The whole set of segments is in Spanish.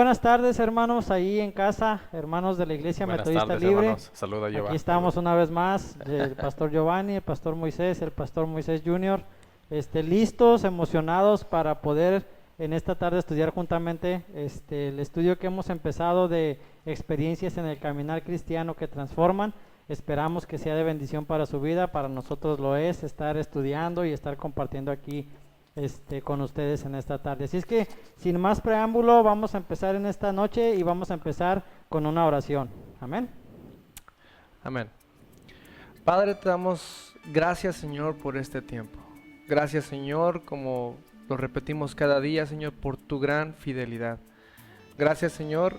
buenas tardes, hermanos, ahí en casa, hermanos de la Iglesia Buenas Metodista tardes, Libre. hermanos. Saluda, Aquí Giovanni. estamos una vez más, el pastor Giovanni, el pastor Moisés Jr., listos, emocionados para poder en esta tarde estudiar juntamente el estudio que hemos empezado de experiencias en el caminar cristiano que transforman. Esperamos que sea de bendición para su vida, para nosotros lo es estar estudiando y estar compartiendo aquí con ustedes en esta tarde. Así es que sin más preámbulo vamos a empezar en esta noche y vamos a empezar con una oración. Amén. Amén. Padre, te damos gracias, Señor, por este tiempo. Gracias, Señor, como lo repetimos cada día, Señor, por tu gran fidelidad. Gracias, Señor,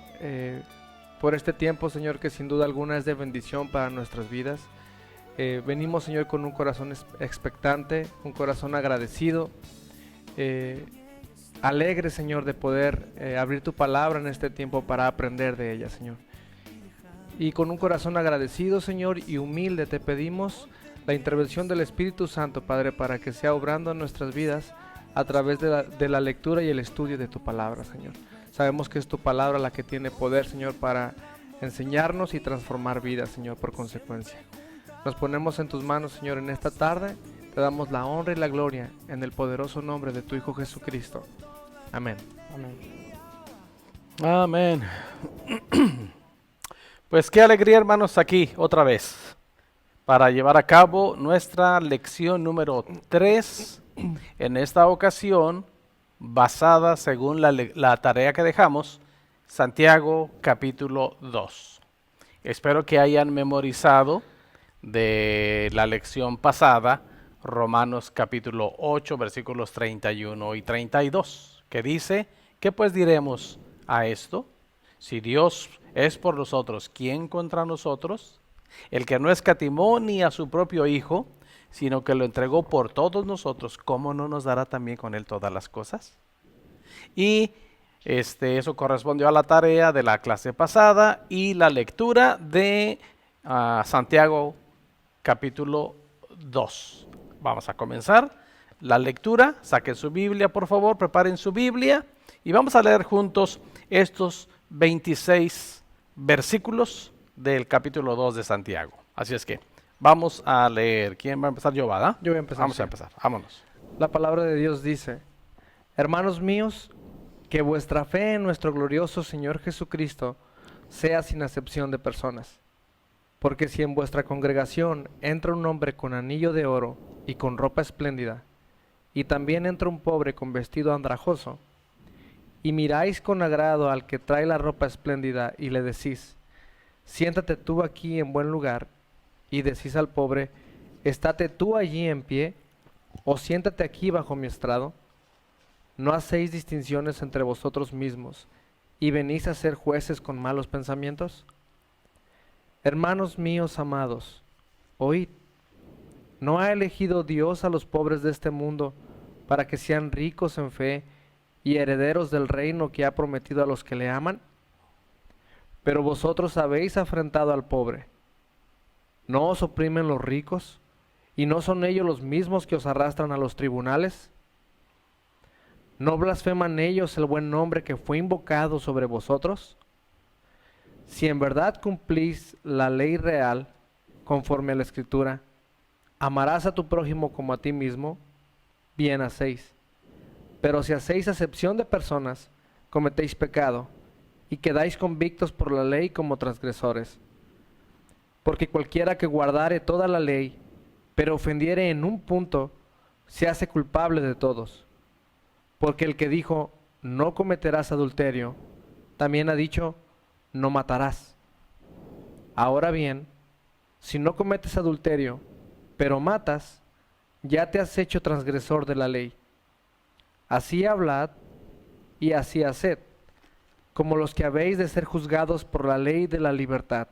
por este tiempo, Señor, que sin duda alguna es de bendición para nuestras vidas. Venimos, Señor, con un corazón expectante, un corazón agradecido, alegre, Señor, de poder abrir tu palabra en este tiempo para aprender de ella, Señor. Y con un corazón agradecido, Señor, y humilde te pedimos la intervención del Espíritu Santo, Padre, para que sea obrando en nuestras vidas a través de la lectura y el estudio de tu palabra, Señor. Sabemos que es tu palabra la que tiene poder, Señor, para enseñarnos y transformar vidas, Señor, por consecuencia. Nos ponemos en tus manos, Señor, en esta tarde. Te damos la honra y la gloria en el poderoso nombre de tu Hijo Jesucristo. Amén. Amén. Amén. Pues qué alegría, hermanos, aquí otra vez para llevar a cabo nuestra lección número 3. En esta ocasión, basada según la tarea que dejamos, Santiago capítulo 2. Espero que hayan memorizado de la lección pasada, Romanos capítulo 8, versículos 31 y 32, que dice, ¿qué pues diremos a esto? Si Dios es por nosotros, ¿quién contra nosotros? El que no escatimó ni a su propio Hijo, sino que lo entregó por todos nosotros, ¿cómo no nos dará también con él todas las cosas? Y eso correspondió a la tarea de la clase pasada y la lectura de Santiago capítulo 2. Vamos a comenzar la lectura. Saquen su Biblia, por favor, preparen su Biblia y vamos a leer juntos estos 26 versículos del capítulo 2 de Santiago. Así es que vamos a leer. ¿Quién va a empezar? Yo, ¿verdad? Yo voy a empezar. Vamos a empezar. Vámonos. La palabra de Dios dice: Hermanos míos, que vuestra fe en nuestro glorioso Señor Jesucristo sea sin acepción de personas. Porque si en vuestra congregación entra un hombre con anillo de oro y con ropa espléndida, y también entra un pobre con vestido andrajoso, y miráis con agrado al que trae la ropa espléndida y le decís, siéntate tú aquí en buen lugar, y decís al pobre, estate tú allí en pie, o siéntate aquí bajo mi estrado, ¿no hacéis distinciones entre vosotros mismos, y venís a ser jueces con malos pensamientos? Hermanos míos amados, oíd, ¿no ha elegido Dios a los pobres de este mundo para que sean ricos en fe y herederos del reino que ha prometido a los que le aman? Pero vosotros habéis afrentado al pobre. ¿No os oprimen los ricos? ¿Y no son ellos los mismos que os arrastran a los tribunales? ¿No blasfeman ellos el buen nombre que fue invocado sobre vosotros? Si en verdad cumplís la ley real, conforme a la Escritura, amarás a tu prójimo como a ti mismo, bien hacéis. Pero si hacéis acepción de personas, cometéis pecado, y quedáis convictos por la ley como transgresores. Porque cualquiera que guardare toda la ley, pero ofendiere en un punto, se hace culpable de todos. Porque el que dijo, no cometerás adulterio, también ha dicho, no matarás. Ahora bien, si no cometes adulterio, pero matas, ya te has hecho transgresor de la ley. Así hablad y así haced, como los que habéis de ser juzgados por la ley de la libertad.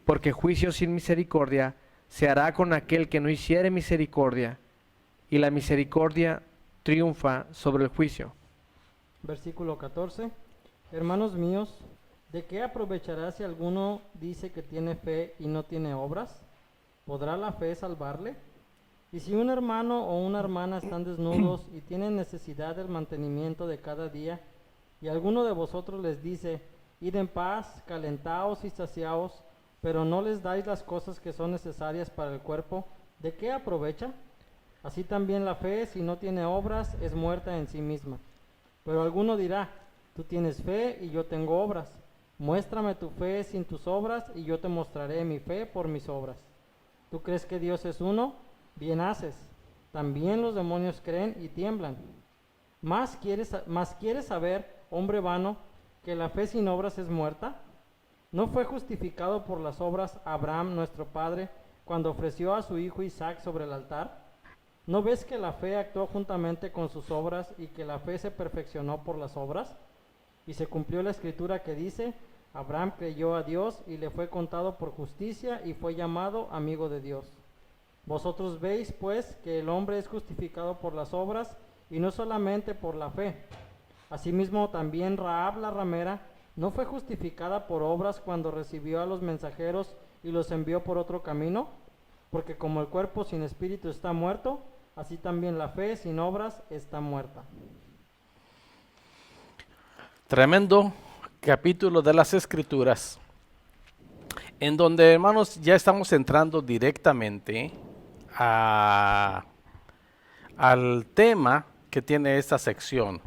Porque juicio sin misericordia se hará con aquel que no hiciere misericordia, y la misericordia triunfa sobre el juicio. Versículo 14. Hermanos míos, ¿de qué aprovechará si alguno dice que tiene fe y no tiene obras? ¿Podrá la fe salvarle? Y si un hermano o una hermana están desnudos y tienen necesidad del mantenimiento de cada día, y alguno de vosotros les dice, id en paz, calentaos y saciaos, pero no les dais las cosas que son necesarias para el cuerpo, ¿de qué aprovecha? Así también la fe, si no tiene obras, es muerta en sí misma. Pero alguno dirá, tú tienes fe y yo tengo obras. Muéstrame tu fe sin tus obras y yo te mostraré mi fe por mis obras. ¿Tú crees que Dios es uno? Bien haces. También los demonios creen y tiemblan. ¿Más quieres saber, hombre vano, que la fe sin obras es muerta? ¿No fue justificado por las obras Abraham, nuestro padre, cuando ofreció a su hijo Isaac sobre el altar? ¿No ves que la fe actuó juntamente con sus obras y que la fe se perfeccionó por las obras? Y se cumplió la escritura que dice, Abraham creyó a Dios y le fue contado por justicia y fue llamado amigo de Dios. Vosotros veis, pues, que el hombre es justificado por las obras y no solamente por la fe. Asimismo, también Rahab la ramera no fue justificada por obras cuando recibió a los mensajeros y los envió por otro camino, porque como el cuerpo sin espíritu está muerto, así también la fe sin obras está muerta. Tremendo capítulo de las Escrituras, en donde, hermanos, ya estamos entrando directamente al tema que tiene esta sección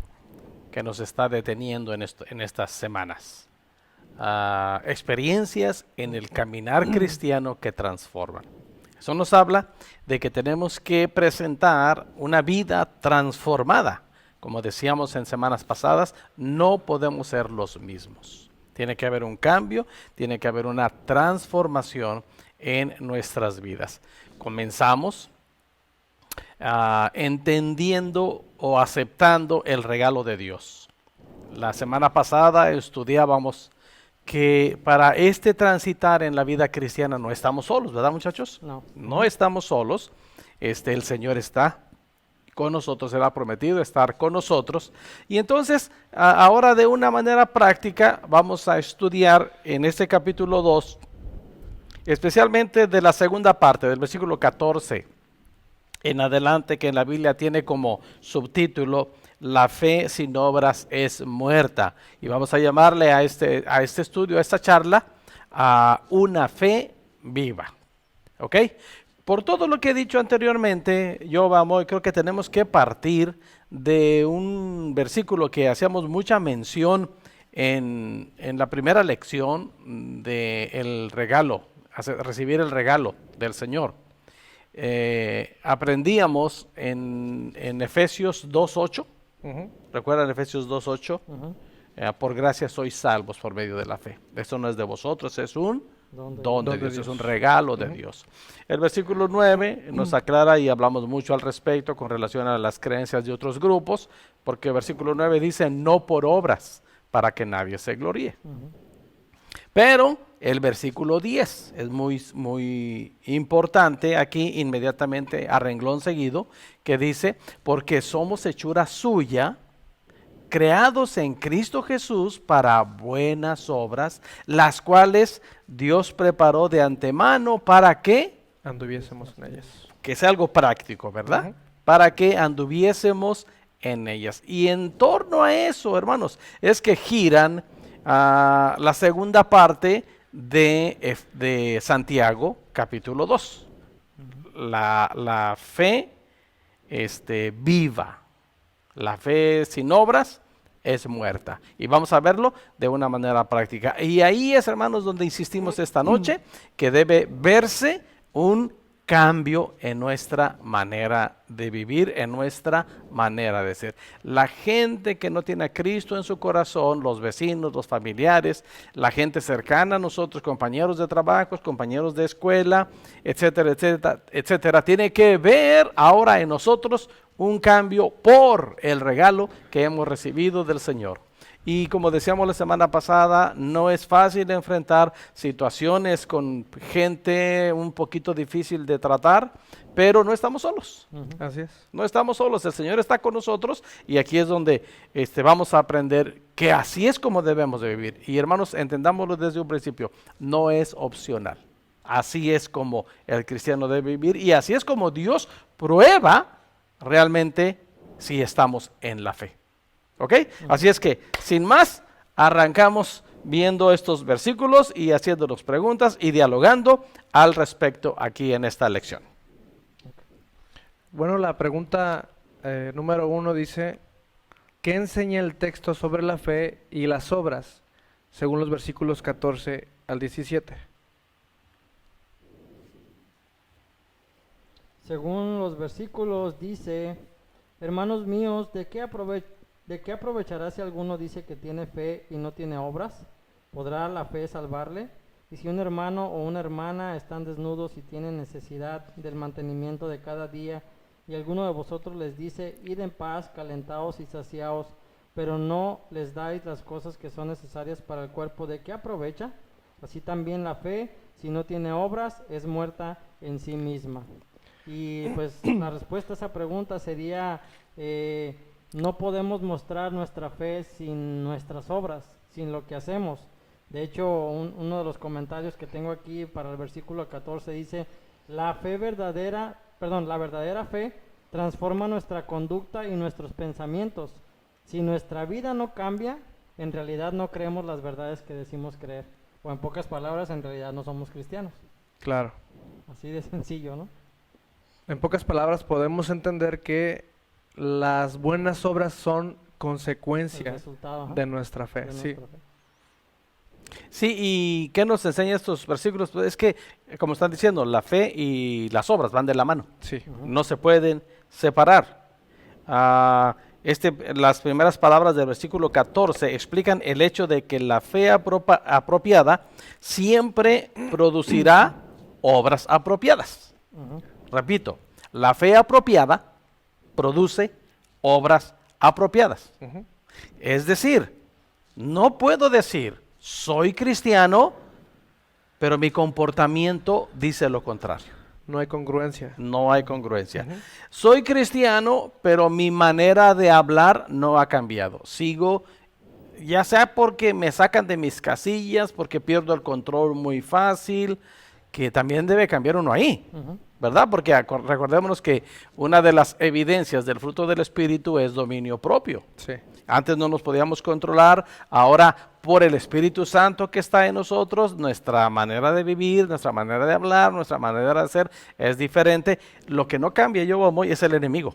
que nos está deteniendo en estas semanas. Experiencias en el caminar cristiano que transforman. Eso nos habla de que tenemos que presentar una vida transformada. Como decíamos en semanas pasadas, no podemos ser los mismos. Tiene que haber un cambio, tiene que haber una transformación en nuestras vidas. Comenzamos entendiendo o aceptando el regalo de Dios. La semana pasada estudiábamos que para transitar en la vida cristiana no estamos solos, ¿verdad, muchachos? No estamos solos. El Señor está con nosotros, Él ha prometido estar con nosotros. Y entonces, ahora de una manera práctica, vamos a estudiar en este capítulo 2, especialmente de la segunda parte, del versículo 14 en adelante, que en la Biblia tiene como subtítulo, la fe sin obras es muerta. Y vamos a llamarle a este estudio, a esta charla, a una fe viva. ¿Ok? Por todo lo que he dicho anteriormente, yo creo que tenemos que partir de un versículo que hacíamos mucha mención en la primera lección del regalo, recibir el regalo del Señor. Aprendíamos en Efesios 2.8, ¿recuerdan Efesios 2.8? Por gracia sois salvos por medio de la fe. Esto no es de vosotros, es un don de Dios, es un regalo de Dios. El versículo 9 nos aclara, y hablamos mucho al respecto con relación a las creencias de otros grupos, porque el versículo 9 dice, no por obras, para que nadie se gloríe. Pero el versículo 10 es muy importante aquí, inmediatamente a renglón seguido, que dice, porque somos hechura suya, creados en Cristo Jesús para buenas obras, las cuales Dios preparó de antemano para que anduviésemos en ellas. Que es algo práctico, ¿verdad? Para que anduviésemos en ellas. Y en torno a eso, hermanos, es que giran la segunda parte de Santiago, capítulo 2. La fe viva. La fe sin obras es muerta. Y vamos a verlo de una manera práctica. Y ahí es, hermanos, donde insistimos esta noche, que debe verse un cambio en nuestra manera de vivir, en nuestra manera de ser. La gente que no tiene a Cristo en su corazón, los vecinos, los familiares, la gente cercana a nosotros, compañeros de trabajo, compañeros de escuela, etcétera, etcétera, etcétera, tiene que ver ahora en nosotros un cambio por el regalo que hemos recibido del Señor. Y como decíamos la semana pasada, no es fácil enfrentar situaciones con gente un poquito difícil de tratar, pero no estamos solos. Así es. No estamos solos, el Señor está con nosotros, y aquí es donde vamos a aprender que así es como debemos de vivir. Y hermanos, entendámoslo desde un principio, no es opcional. Así es como el cristiano debe vivir, y así es como Dios prueba realmente si estamos en la fe. ¿Ok? Así es que, sin más, arrancamos viendo estos versículos y haciéndonos preguntas y dialogando al respecto aquí en esta lección. Bueno, la pregunta número 1 dice, ¿qué enseña el texto sobre la fe y las obras? Según los versículos 14 al 17. Según los versículos dice, hermanos míos, ¿de qué aprovechará si alguno dice que tiene fe y no tiene obras? ¿Podrá la fe salvarle? Y si un hermano o una hermana están desnudos y tienen necesidad del mantenimiento de cada día, y alguno de vosotros les dice, id en paz, calentaos y saciaos, pero no les dais las cosas que son necesarias para el cuerpo, ¿de qué aprovecha? Así también la fe, si no tiene obras, es muerta en sí misma. Y pues la respuesta a esa pregunta sería, no podemos mostrar nuestra fe sin nuestras obras, sin lo que hacemos. De hecho, uno de los comentarios que tengo aquí para el versículo 14 dice, la verdadera fe transforma nuestra conducta y nuestros pensamientos. Si nuestra vida no cambia, en realidad no creemos las verdades que decimos creer. O en pocas palabras, en realidad no somos cristianos. Claro. Así de sencillo, ¿no? En pocas palabras podemos entender que las buenas obras son El consecuencia resultado, ajá, de nuestra fe. de Sí. nuestra fe. Sí, ¿y qué nos enseña estos versículos? Pues es que, como están diciendo, la fe y las obras van de la mano. Sí. No se pueden separar. Las primeras palabras del versículo 14 explican el hecho de que la fe apropiada siempre producirá obras apropiadas. Ujú. Repito, la fe apropiada produce obras apropiadas. Ujú. Es decir, no puedo decir, soy cristiano, pero mi comportamiento dice lo contrario. No hay congruencia. No hay congruencia. Ujú. Soy cristiano, pero mi manera de hablar no ha cambiado. Sigo, ya sea porque me sacan de mis casillas, porque pierdo el control muy fácil, que también debe cambiar uno ahí, Ujú. ¿verdad? Porque recordémonos que una de las evidencias del fruto del Espíritu es dominio propio. Sí. Antes no nos podíamos controlar, ahora por el Espíritu Santo que está en nosotros, nuestra manera de vivir, nuestra manera de hablar, nuestra manera de hacer es diferente. Lo que no cambia, yo amo, es el enemigo.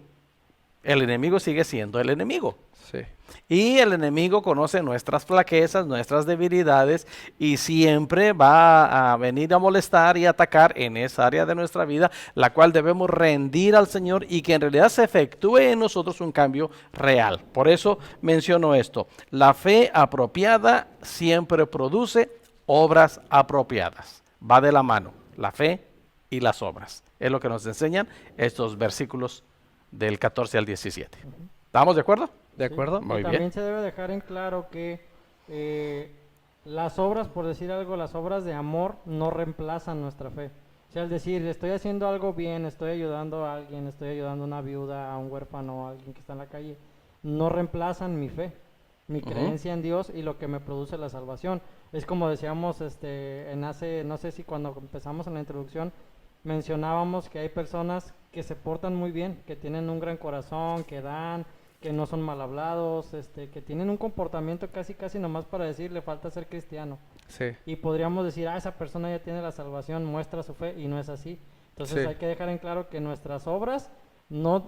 El enemigo sigue siendo el enemigo. Sí. Y el enemigo conoce nuestras flaquezas, nuestras debilidades y siempre va a venir a molestar y atacar en esa área de nuestra vida, la cual debemos rendir al Señor y que en realidad se efectúe en nosotros un cambio real. Por eso menciono esto. La fe apropiada siempre produce obras apropiadas. Va de la mano, la fe y las obras. Es lo que nos enseñan estos versículos del 14 al 17. ¿Estamos de acuerdo? ¿De acuerdo? Muy Y también bien. se debe dejar en claro que las obras, por decir algo, las obras de amor no reemplazan nuestra fe. O sea, al decir, estoy haciendo algo bien, estoy ayudando a alguien, estoy ayudando a una viuda, a un huérfano, a alguien que está en la calle, no reemplazan mi fe, mi creencia en Dios y lo que me produce la salvación. Es como decíamos no sé si cuando empezamos en la introducción, mencionábamos que hay personas que se portan muy bien, que tienen un gran corazón, que dan, que no son mal hablados, que tienen un comportamiento casi nomás para decir le falta ser cristiano. Sí. Y podríamos decir, esa persona ya tiene la salvación, muestra su fe, y no es así. Entonces Sí. hay que dejar en claro que nuestras obras no,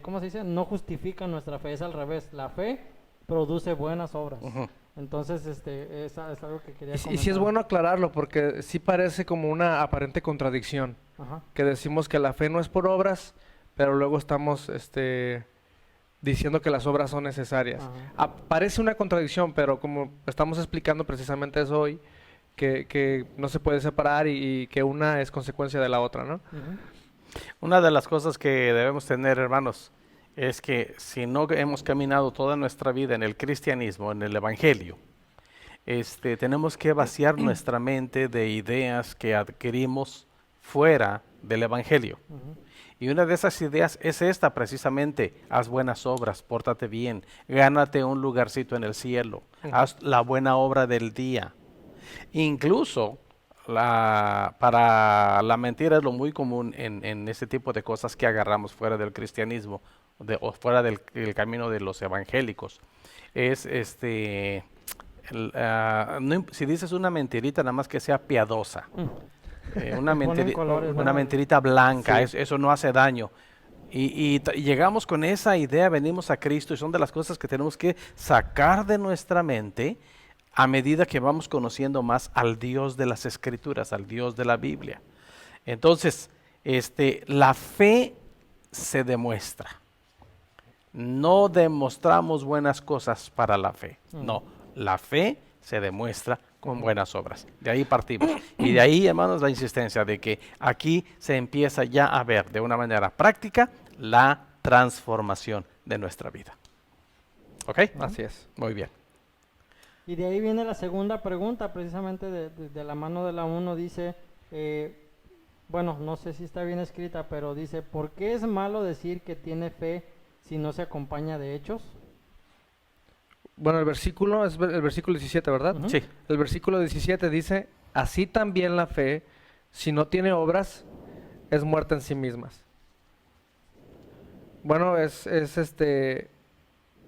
¿cómo se dice? No justifican nuestra fe, es al revés. La fe produce buenas obras. Ujú. Entonces, es algo que quería Y sí comentar. es bueno aclararlo porque sí parece como una aparente contradicción. Ajá. Que decimos que la fe no es por obras, pero luego estamos diciendo que las obras son necesarias. Ajá. Parece una contradicción, pero como estamos explicando precisamente eso hoy, que no se puede separar y que una es consecuencia de la otra, ¿no? Ujú. Una de las cosas que debemos tener, hermanos, es que si no hemos caminado toda nuestra vida en el cristianismo, en el evangelio, tenemos que vaciar nuestra mente de ideas que adquirimos fuera del evangelio. Ujú. Y una de esas ideas es esta precisamente: haz buenas obras, pórtate bien, gánate un lugarcito en el cielo, haz la buena obra del día. Incluso para la mentira es lo muy común en este tipo de cosas que agarramos fuera del cristianismo. o fuera del camino de los evangélicos. Es si dices una mentirita, nada más que sea piadosa. Una, Le ponen colores, una ¿no? mentirita blanca, Sí. eso no hace daño. Y llegamos con esa idea, venimos a Cristo y son de las cosas que tenemos que sacar de nuestra mente a medida que vamos conociendo más al Dios de las Escrituras, al Dios de la Biblia. Entonces, la fe se demuestra. No demostramos buenas cosas para la fe. No, la fe se demuestra con buenas obras. De ahí partimos. Y de ahí, hermanos, la insistencia de que aquí se empieza ya a ver de una manera práctica la transformación de nuestra vida. ¿Ok? Así es. Muy bien. Y de ahí viene la segunda pregunta, precisamente de la mano de la 1, dice, bueno, no sé si está bien escrita, pero dice, ¿por qué es malo decir que tiene fe si no se acompaña de hechos? Bueno, el versículo es el versículo 17, ¿verdad? Ujú. Sí. El versículo 17 dice, así también la fe, si no tiene obras, es muerta en sí mismas. Bueno,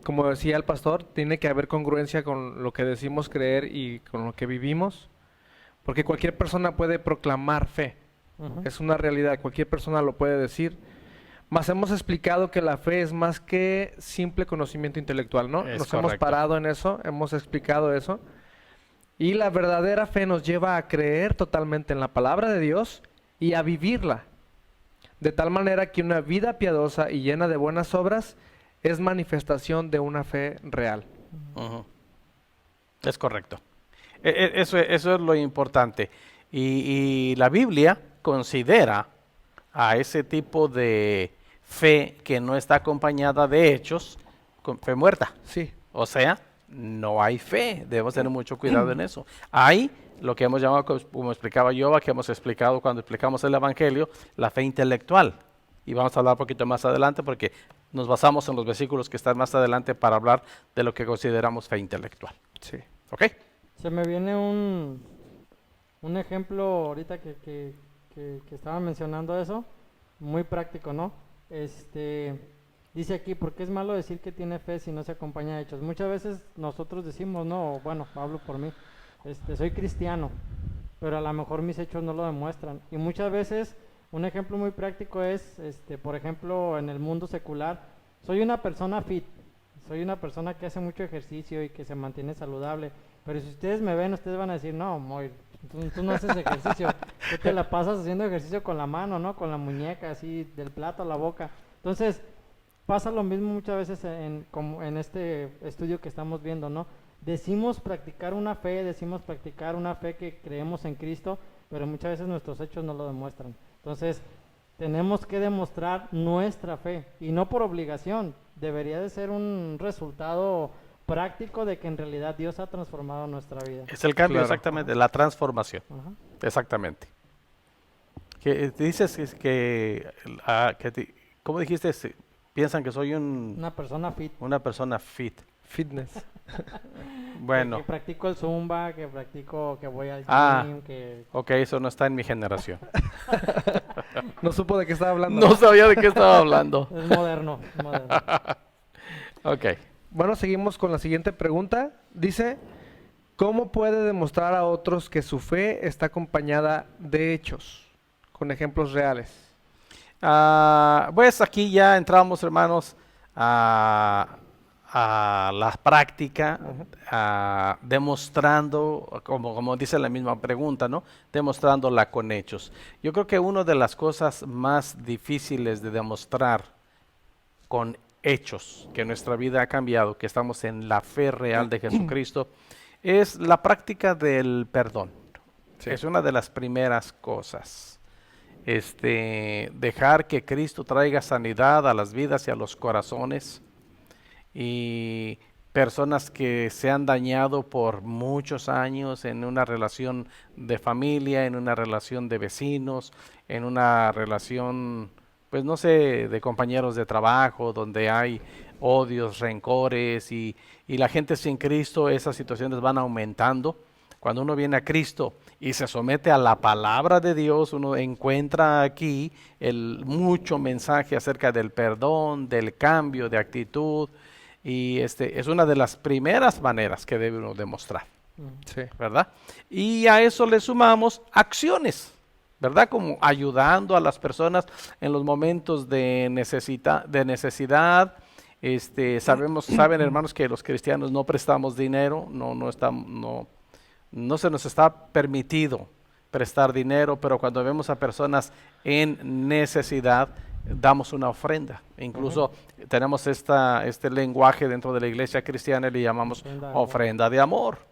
como decía el pastor, tiene que haber congruencia con lo que decimos creer y con lo que vivimos, porque cualquier persona puede proclamar fe, Ujú. es una realidad, cualquier persona lo puede decir. Mas hemos explicado que la fe es más que simple conocimiento intelectual, ¿no? Es Nos hemos correcto. parado en eso, hemos explicado eso. Y la verdadera fe nos lleva a creer totalmente en la palabra de Dios y a vivirla. De tal manera que una vida piadosa y llena de buenas obras es manifestación de una fe real. Ujú. Es correcto. Eso es lo importante. Y la Biblia considera a ese tipo de fe que no está acompañada de hechos, con fe muerta. Sí, O sea, no hay fe. Debemos tener mucho cuidado en eso. Hay lo que hemos llamado, como explicaba yo, que hemos explicado cuando explicamos el Evangelio, la fe intelectual. Y vamos a hablar un poquito más adelante porque nos basamos en los versículos que están más adelante para hablar de lo que consideramos fe intelectual. sí. ¿Ok? Se me viene un ejemplo ahorita que estaban mencionando eso, muy práctico, ¿no? Dice aquí, ¿por qué es malo decir que tiene fe si no se acompaña de hechos? Muchas veces nosotros decimos, no, bueno, hablo por mí, soy cristiano, pero a lo mejor mis hechos no lo demuestran. Y muchas veces, un ejemplo muy práctico es, por ejemplo, en el mundo secular, soy una persona fit, soy una persona que hace mucho ejercicio y que se mantiene saludable, pero si ustedes me ven, ustedes van a decir, no, Moy, tú no haces ejercicio, tú te la pasas haciendo ejercicio con la mano, ¿no? Con la muñeca, así, del plato a la boca. Entonces, pasa lo mismo muchas veces como en este estudio que estamos viendo, ¿no? Decimos practicar una fe que creemos en Cristo, pero muchas veces nuestros hechos no lo demuestran. Entonces, tenemos que demostrar nuestra fe, y no por obligación, debería de ser un resultado práctico de que en realidad Dios ha transformado nuestra vida. Es el cambio, Claro. exactamente, la transformación. Ajá. Exactamente. Que dices ¿cómo dijiste? Piensan que soy Una persona fit. una persona fit. Fitness. Bueno, Que practico el zumba, que voy al Ah. gym, que... ok, eso no está en mi generación. No supo de qué estaba hablando. No sabía de qué estaba hablando. Es moderno, es moderno. Ok. Bueno, seguimos con la siguiente pregunta. Dice, ¿cómo puede demostrar a otros que su fe está acompañada de hechos? Con ejemplos reales. Pues aquí ya entramos, hermanos, a la práctica, demostrando, como dice la misma pregunta, ¿no? Demostrándola con hechos. Yo creo que una de las cosas más difíciles de demostrar con hechos que nuestra vida ha cambiado, que estamos en la fe real de Jesucristo, es la práctica del perdón. Sí. Es una de las primeras cosas. Dejar que Cristo traiga sanidad a las vidas y a los corazones, y personas que se han dañado por muchos años en una relación de familia, en una relación de vecinos, en una relación, pues no sé, de compañeros de trabajo, donde hay odios, rencores y la gente sin Cristo, esas situaciones van aumentando. Cuando uno viene a Cristo y se somete a la palabra de Dios, uno encuentra aquí mucho mensaje acerca del perdón, del cambio de actitud, y es una de las primeras maneras que debe uno demostrar, Sí. ¿verdad? Y a eso le sumamos acciones, ¿verdad? Como ayudando a las personas en los momentos de necesidad. Saben, hermanos, que los cristianos no prestamos dinero, no se nos está permitido prestar dinero, pero cuando vemos a personas en necesidad, damos una ofrenda. Incluso tenemos este lenguaje dentro de la iglesia cristiana, le llamamos ofrenda de amor.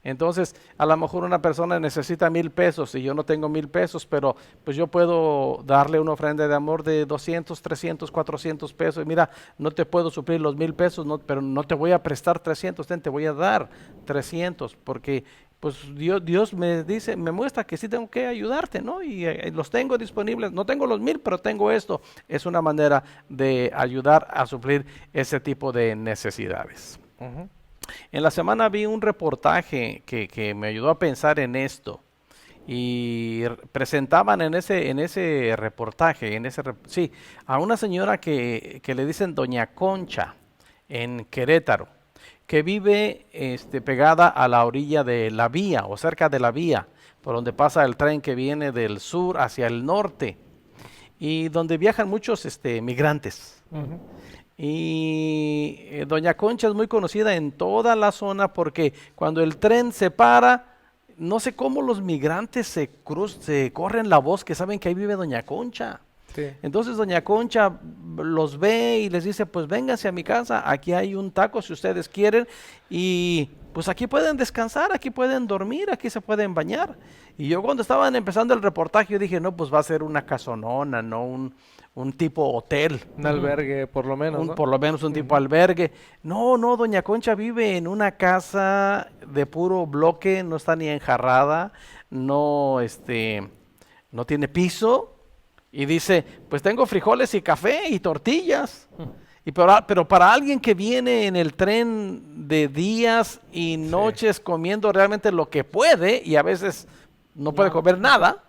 Entonces, a lo mejor una persona necesita 1,000 pesos y yo no tengo 1,000 pesos, pero pues yo puedo darle una ofrenda de amor de 200, 300, 400 pesos. Y mira, no te puedo suplir los 1,000 pesos, pero no te voy a prestar 300, te voy a dar 300, porque pues Dios me muestra que sí tengo que ayudarte, ¿no? Y los tengo disponibles, no tengo los 1,000, pero tengo esto. Es una manera de ayudar a suplir ese tipo de necesidades. En la semana vi un reportaje que me ayudó a pensar en esto, y presentaban en ese reportaje, a una señora que le dicen Doña Concha en Querétaro, que vive pegada a la orilla de la vía o cerca de la vía, por donde pasa el tren que viene del sur hacia el norte y donde viajan muchos migrantes. Y Doña Concha es muy conocida en toda la zona porque cuando el tren se para, no sé cómo los migrantes se corren la voz que saben que ahí vive Doña Concha. Sí. Entonces Doña Concha los ve y les dice, pues vénganse a mi casa, aquí hay un taco si ustedes quieren, y pues aquí pueden descansar, aquí pueden dormir, aquí se pueden bañar. Y yo cuando estaban empezando el reportaje, yo dije, no, pues va a ser una casonona, no un tipo hotel. Un albergue, por lo menos, ¿no? Por lo menos un tipo albergue. No, Doña Concha vive en una casa de puro bloque, no está ni enjarrada, no tiene piso, y dice, pues tengo frijoles y café y tortillas. Pero para alguien que viene en el tren de días y noches comiendo realmente lo que puede, y a veces no puede comer nada,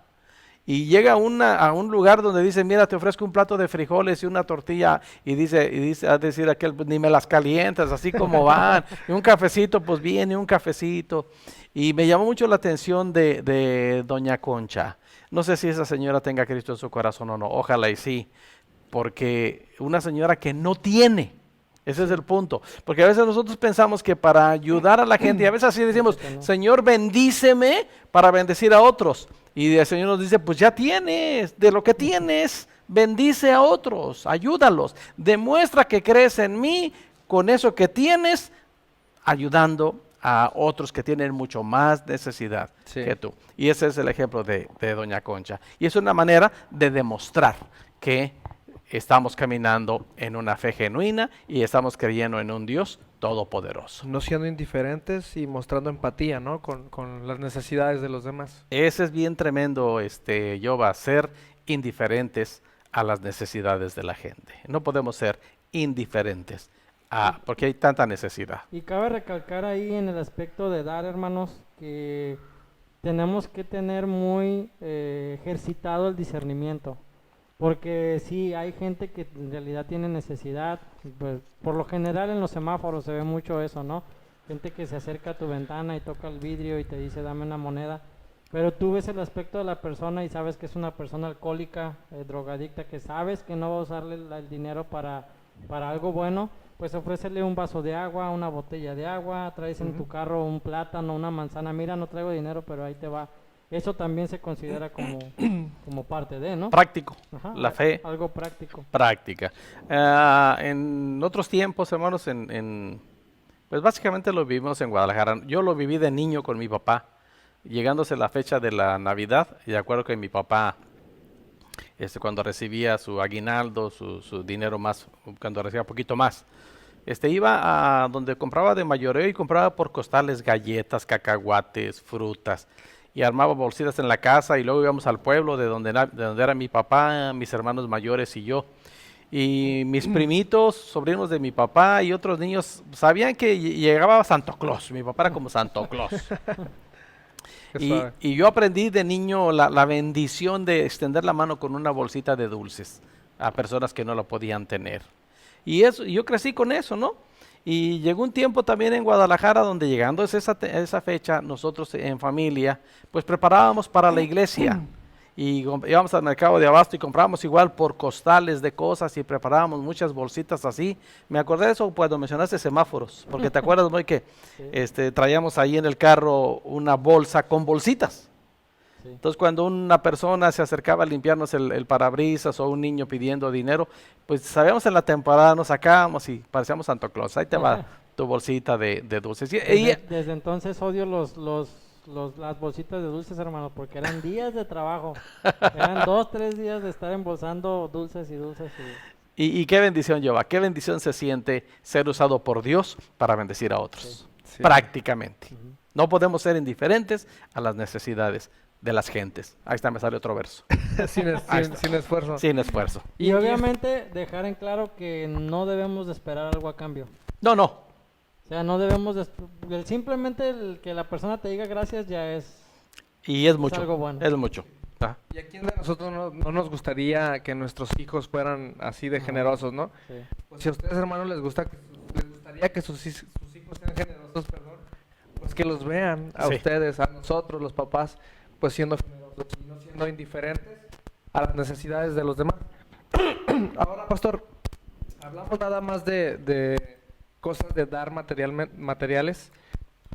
y llega a un lugar donde dice, mira, te ofrezco un plato de frijoles y una tortilla, y dice a decir aquel, pues, ni me las calientas, así como van, y un cafecito, pues viene un cafecito. Y me llamó mucho la atención de Doña Concha. No sé si esa señora tenga a Cristo en su corazón o no, ojalá y sí, porque una señora que no tiene, ese es el punto, porque a veces nosotros pensamos que para ayudar a la gente, y a veces así decimos, Señor, bendíceme para bendecir a otros, y el Señor nos dice, pues ya tienes, de lo que tienes, bendice a otros, ayúdalos, demuestra que crees en mí con eso que tienes, ayudando a otros que tienen mucho más necesidad que tú. Y ese es el ejemplo de Doña Concha. Y es una manera de demostrar que estamos caminando en una fe genuina y estamos creyendo en un Dios todopoderoso. No siendo indiferentes y mostrando empatía, ¿no? Con las necesidades de los demás. Ese es bien tremendo, Yoba, ser indiferentes a las necesidades de la gente. No podemos ser indiferentes porque hay tanta necesidad. Y cabe recalcar ahí en el aspecto de dar, hermanos, que tenemos que tener muy ejercitado el discernimiento. Porque sí, hay gente que en realidad tiene necesidad, pues, por lo general en los semáforos se ve mucho eso, ¿no? Gente que se acerca a tu ventana y toca el vidrio y te dice, dame una moneda. Pero tú ves el aspecto de la persona y sabes que es una persona alcohólica, drogadicta, que sabes que no va a usarle el dinero para algo bueno, pues ofrécele un vaso de agua, una botella de agua, traes en tu carro un plátano, una manzana, mira, no traigo dinero, pero ahí te va. Eso también se considera como parte de, ¿no? Práctico. Ajá, la fe. Algo práctico. Práctica. En otros tiempos, hermanos, pues básicamente lo vivimos en Guadalajara. Yo lo viví de niño con mi papá. Llegándose la fecha de la Navidad, y de acuerdo que mi papá, cuando recibía su aguinaldo, su dinero más, cuando recibía un poquito más, iba a donde compraba de mayoreo y compraba por costales galletas, cacahuates, frutas, y armaba bolsitas en la casa, y luego íbamos al pueblo de donde era mi papá, mis hermanos mayores y yo. Y mis primitos, sobrinos de mi papá y otros niños sabían que llegaba Santo Claus. Mi papá era como Santo Claus. Qué Y, suave. y yo aprendí de niño la bendición de extender la mano con una bolsita de dulces a personas que no lo podían tener. Y eso, yo crecí con eso, ¿no? Y llegó un tiempo también en Guadalajara donde llegando a esa fecha, nosotros en familia, pues preparábamos para la iglesia. Y íbamos al mercado de abasto y comprábamos igual por costales de cosas y preparábamos muchas bolsitas así. Me acordé de eso cuando mencionaste semáforos, porque te acuerdas muy que Sí, traíamos ahí en el carro una bolsa con bolsitas. sí. Entonces cuando una persona se acercaba a limpiarnos el parabrisas o un niño pidiendo dinero, pues sabíamos en la temporada, nos sacábamos y parecíamos Santo Claus. Ahí te va tu bolsita de dulces. Desde entonces odio las bolsitas de dulces, hermano, porque eran días de trabajo. Eran 2, 3 días de estar embolsando dulces y dulces. Y qué bendición, Jehová, qué bendición se siente ser usado por Dios para bendecir a otros, Sí. prácticamente. Ujú. No podemos ser indiferentes a las necesidades de las gentes. Ahí está, me sale otro verso. sin esfuerzo. Sin esfuerzo. Y obviamente dejar en claro que no debemos de esperar algo a cambio. No, no, O sea, no debemos de... Simplemente el que la persona te diga gracias ya es... y es mucho, algo bueno. es mucho. Ah, ¿Y a quién de nosotros no nos gustaría que nuestros hijos fueran así de Ajá. generosos, no? Sí. Pues si a ustedes, hermanos, les gustaría que sus hijos sean generosos, perdón, pues que los vean a Sí. ustedes, a nosotros, los papás, pues siendo generosos y no siendo indiferentes a las necesidades de los demás. Ahora, pastor, hablamos nada más de cosas de dar materiales,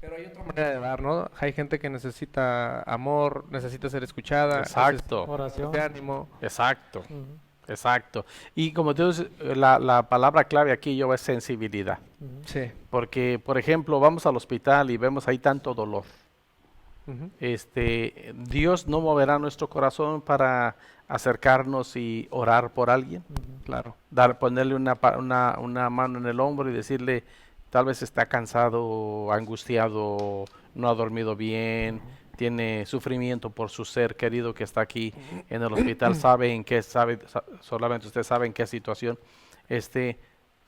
pero hay otra manera de dar, ¿no? Hay gente que necesita amor, necesita ser escuchada, Exacto. Oración. de ánimo. exacto, Ujú, exacto. Y como tú dices, la palabra clave aquí yo es sensibilidad. ujú. Sí. Porque, por ejemplo, vamos al hospital y vemos ahí tanto dolor. Ujú. Dios no moverá nuestro corazón para acercarnos y orar por alguien. Ujú. Claro. Ponerle una mano en el hombro y decirle, tal vez está cansado, angustiado, no ha dormido bien, tiene sufrimiento por su ser querido que está aquí en el hospital, solamente usted sabe en qué situación.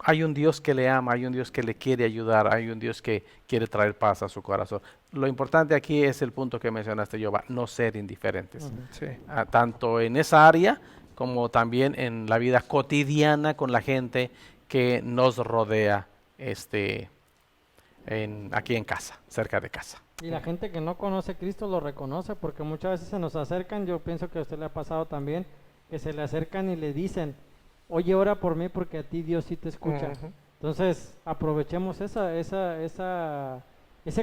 Hay un Dios que le ama, hay un Dios que le quiere ayudar, hay un Dios que quiere traer paz a su corazón. Lo importante aquí es el punto que mencionaste, Jehová, no ser indiferentes. Ujú. Sí. Tanto en esa área como también en la vida cotidiana con la gente que nos rodea aquí en casa, cerca de casa. Y la gente que no conoce a Cristo lo reconoce porque muchas veces se nos acercan, yo pienso que a usted le ha pasado también, que se le acercan y le dicen, oye, ora por mí porque a ti Dios sí te escucha. Ujú. Entonces, aprovechemos ese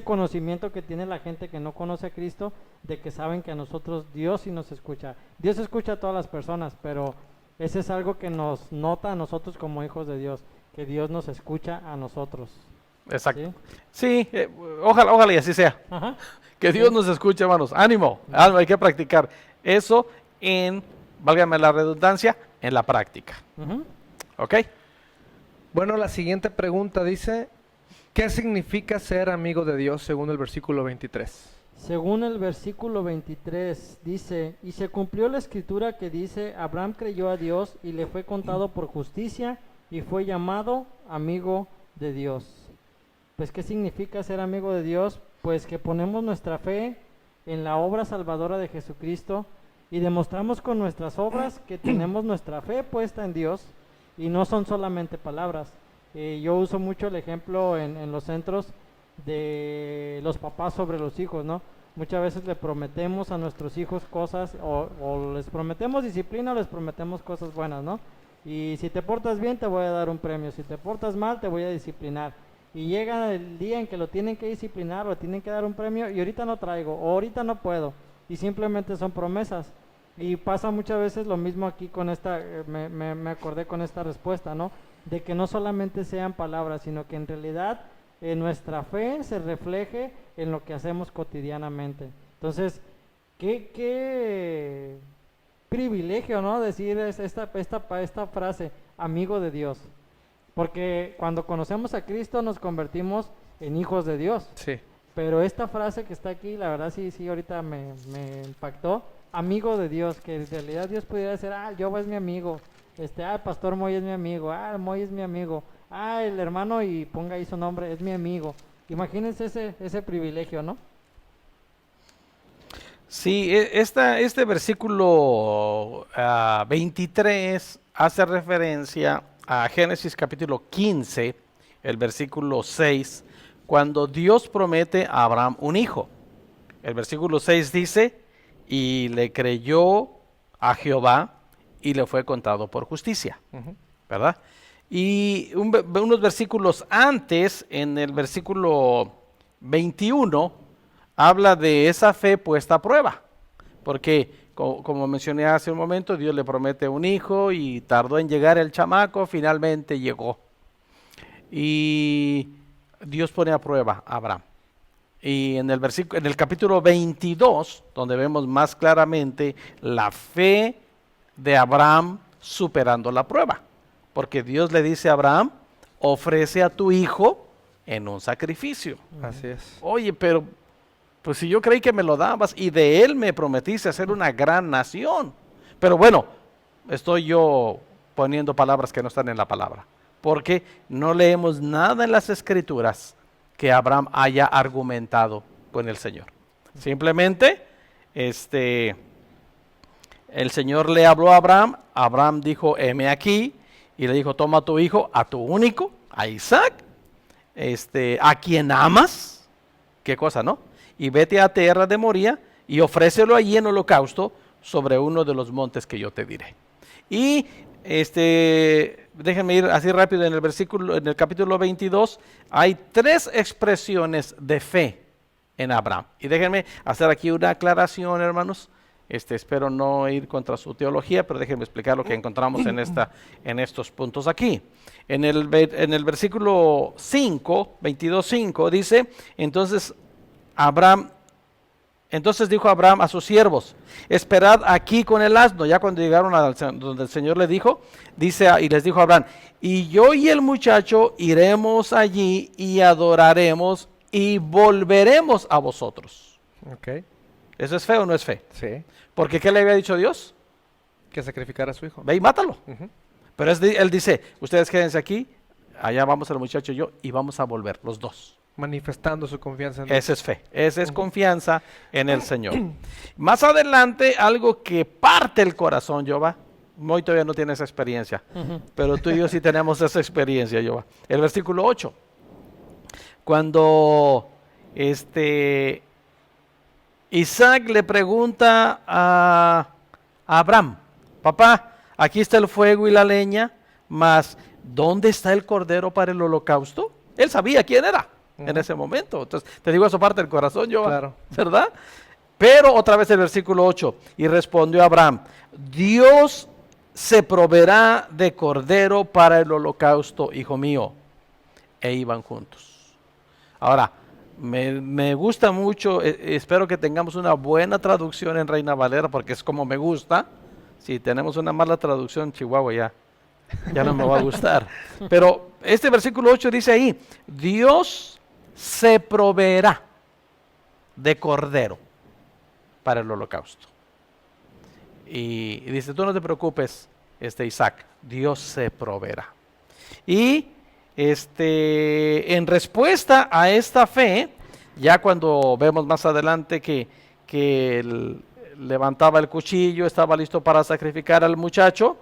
conocimiento que tiene la gente que no conoce a Cristo, de que saben que a nosotros Dios sí nos escucha. Dios escucha a todas las personas, pero ese es algo que nos nota a nosotros como hijos de Dios, que Dios nos escucha a nosotros. Exacto. ¿Sí? Sí, ojalá y así sea. Ajá. Que Dios nos escuche, hermanos. Ánimo, hay que practicar eso válgame la redundancia, en la práctica. Ujú. ¿Ok? Bueno, la siguiente pregunta dice, ¿qué significa ser amigo de Dios según el versículo 23? Según el versículo 23 dice, y se cumplió la escritura que dice, Abraham creyó a Dios y le fue contado por justicia y fue llamado amigo de Dios. Pues, ¿qué significa ser amigo de Dios? Pues que ponemos nuestra fe en la obra salvadora de Jesucristo y demostramos con nuestras obras que tenemos nuestra fe puesta en Dios y no son solamente palabras. Yo uso mucho el ejemplo en los centros de los papás sobre los hijos, ¿no? Muchas veces le prometemos a nuestros hijos cosas o les prometemos disciplina o les prometemos cosas buenas, ¿no? Y si te portas bien te voy a dar un premio, si te portas mal te voy a disciplinar. Y llega el día en que lo tienen que disciplinar o tienen que dar un premio y ahorita no traigo o ahorita no puedo y simplemente son promesas. Y pasa muchas veces lo mismo aquí con me acordé con esta respuesta, ¿no? De que no solamente sean palabras, sino que en realidad nuestra fe se refleje en lo que hacemos cotidianamente. Entonces, qué privilegio, ¿no? Decir esta frase, amigo de Dios. Porque cuando conocemos a Cristo nos convertimos en hijos de Dios. Sí. Pero esta frase que está aquí, la verdad sí, ahorita me impactó. Amigo de Dios, que en realidad Dios pudiera decir, Jehová es mi amigo, el pastor Moy es mi amigo, Moy es mi amigo, el hermano y ponga ahí su nombre, es mi amigo. Imagínense ese privilegio, ¿no? Sí, este versículo 23 hace referencia a Génesis capítulo 15, el versículo 6, cuando Dios promete a Abraham un hijo. El versículo 6 dice, y le creyó a Jehová y le fue contado por justicia, Ujú. ¿verdad? Y unos versículos antes, en el versículo 21, habla de esa fe puesta a prueba, porque como mencioné hace un momento, Dios le promete un hijo y tardó en llegar el chamaco, finalmente llegó. Y Dios pone a prueba a Abraham. Y en el capítulo 22, donde vemos más claramente la fe de Abraham superando la prueba. Porque Dios le dice a Abraham, ofrece a tu hijo en un sacrificio. Así es. Oye, pero pues si yo creí que me lo dabas y de él me prometiste hacer una gran nación. Pero bueno, estoy yo poniendo palabras que no están en la palabra. Porque no leemos nada en las escrituras que Abraham haya argumentado con el Señor. Simplemente, el Señor le habló a Abraham, Abraham dijo, heme aquí, y le dijo, toma a tu hijo, a tu único, a Isaac, a quien amas, qué cosa, ¿no? Y vete a tierra de Moría y ofrécelo allí en holocausto sobre uno de los montes que yo te diré. Y déjenme ir así rápido en el capítulo 22, hay 3 expresiones de fe en Abraham. Y déjenme hacer aquí una aclaración, hermanos. Espero no ir contra su teología, pero déjenme explicar lo que encontramos en estos puntos aquí. En el versículo 5, 22:5 dice, entonces dijo Abraham a sus siervos, esperad aquí con el asno. Ya cuando llegaron a donde el Señor le dijo, y les dijo a Abraham, y yo y el muchacho iremos allí y adoraremos y volveremos a vosotros. Ok. ¿Eso es fe o no es fe? Sí. Porque ¿qué le había dicho Dios? Que sacrificara a su hijo. Ve y mátalo. Ujú. Pero él dice, ustedes quédense aquí, allá vamos el muchacho y yo, y vamos a volver, los dos. Manifestando su confianza en Dios. Esa es fe, esa es confianza en el Señor. Más adelante, algo que parte el corazón, Jehová. Moy todavía no tiene esa experiencia, pero tú y yo sí tenemos esa experiencia, Jehová. El versículo 8. Cuando Isaac le pregunta a Abraham, papá, aquí está el fuego y la leña, mas ¿dónde está el cordero para el holocausto? Él sabía quién era en ese momento. Entonces, te digo, eso parte del corazón, yo, Claro. ¿verdad? Pero otra vez el versículo 8, y respondió Abraham, Dios se proveerá de cordero para el holocausto, hijo mío. E iban juntos. Ahora, me gusta mucho, espero que tengamos una buena traducción en Reina Valera, porque es como me gusta. Si tenemos una mala traducción, Chihuahua ya no me va a gustar. Pero este versículo 8 dice ahí, Dios se proveerá de cordero para el holocausto. Y dice, tú no te preocupes, Isaac, Dios se proveerá. Y en respuesta a esta fe, ya cuando vemos más adelante que él levantaba el cuchillo, estaba listo para sacrificar al muchacho,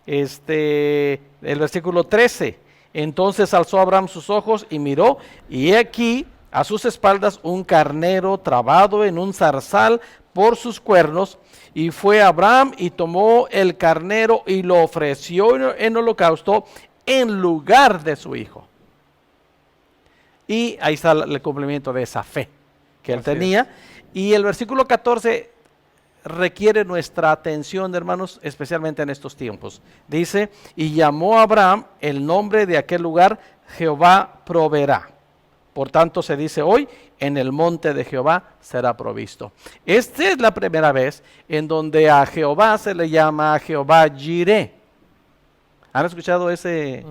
el versículo 13, entonces alzó Abraham sus ojos y miró, y he aquí a sus espaldas un carnero trabado en un zarzal por sus cuernos, y fue Abraham y tomó el carnero y lo ofreció en holocausto en lugar de su hijo. Y ahí está el cumplimiento de esa fe que él tenía. Y el versículo 14 requiere nuestra atención, hermanos, especialmente en estos tiempos. Dice, y llamó a Abraham el nombre de aquel lugar, Jehová proveerá. Por tanto se dice hoy, en el monte de Jehová será provisto. Esta es la primera vez en donde a Jehová se le llama Jehová Jireh. ¿Han escuchado ese